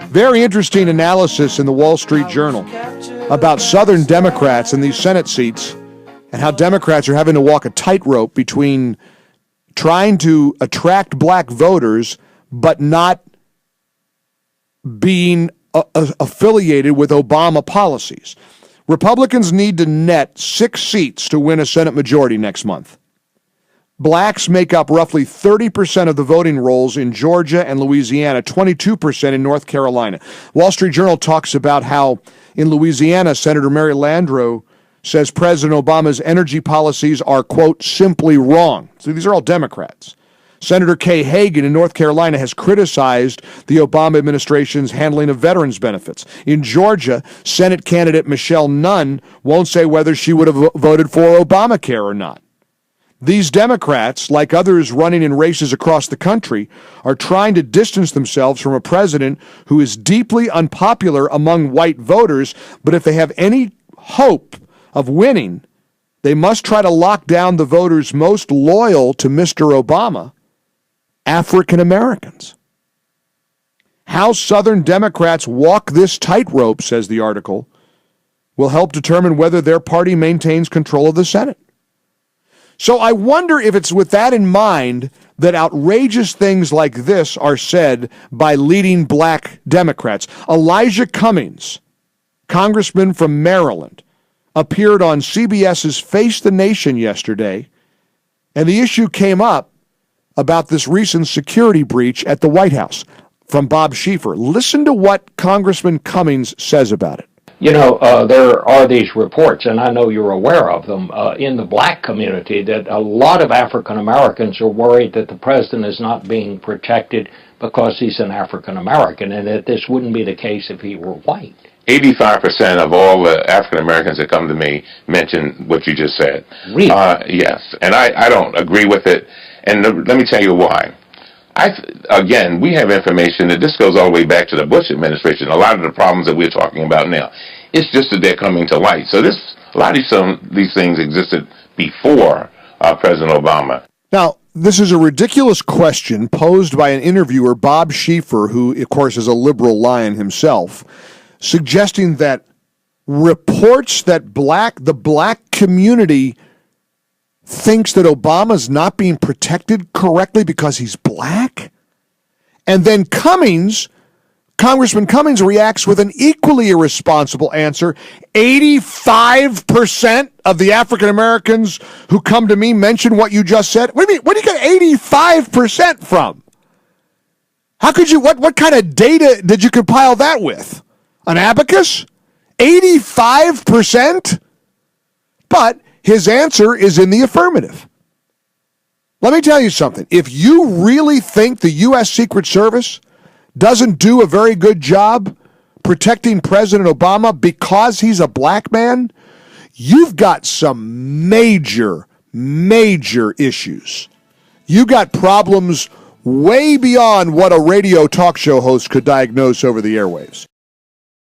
Very interesting analysis in the Wall Street Journal about Southern Democrats in these Senate seats and how Democrats are having to walk a tightrope between trying to attract black voters but not being affiliated with Obama policies. Republicans need to net 6 seats to win a Senate majority next month. Blacks make up roughly 30% of the voting rolls in Georgia and Louisiana, 22% in North Carolina. Wall Street Journal talks about how in Louisiana, Senator Mary Landrieu says President Obama's energy policies are, quote, simply wrong. So these are all Democrats. Senator Kay Hagan in North Carolina has criticized the Obama administration's handling of veterans benefits. In Georgia, Senate candidate Michelle Nunn won't say whether she would have voted for Obamacare or not. These Democrats, like others running in races across the country, are trying to distance themselves from a president who is deeply unpopular among white voters, but if they have any hope of winning, they must try to lock down the voters most loyal to Mr. Obama, African Americans. How Southern Democrats walk this tightrope, says the article, will help determine whether their party maintains control of the Senate. So I wonder if it's with that in mind that outrageous things like this are said by leading black Democrats. Elijah Cummings, congressman from Maryland, appeared on CBS's Face the Nation yesterday, and the issue came up about this recent security breach at the White House from Bob Schieffer. Listen to what Congressman Cummings says about it. You know, there are these reports, and I know you're aware of them, in the black community that a lot of African Americans are worried that the president is not being protected because he's an African American, and that this wouldn't be the case if he were white. 85% of all the African Americans that come to me mention what you just said. Really? Yes, and I don't agree with it, and let me tell you why. Again, we have information that this goes all the way back to the Bush administration. A lot of the problems that we're talking about now, it's just that they're coming to light. So a lot of these things existed before President Obama. Now, this is a ridiculous question posed by an interviewer, Bob Schieffer, who, of course, is a liberal lion himself, suggesting that reports that the black community thinks that Obama's not being protected correctly because he's black? And then Congressman Cummings reacts with an equally irresponsible answer. 85% of the African Americans who come to me mention what you just said. What do you mean? Where do you get 85% from? How could you, what kind of data did you compile that with? An abacus? 85%? But his answer is in the affirmative. Let me tell you something. If you really think the U.S. Secret Service doesn't do a very good job protecting President Obama because he's a black man, you've got some major, major issues. You got problems way beyond what a radio talk show host could diagnose over the airwaves.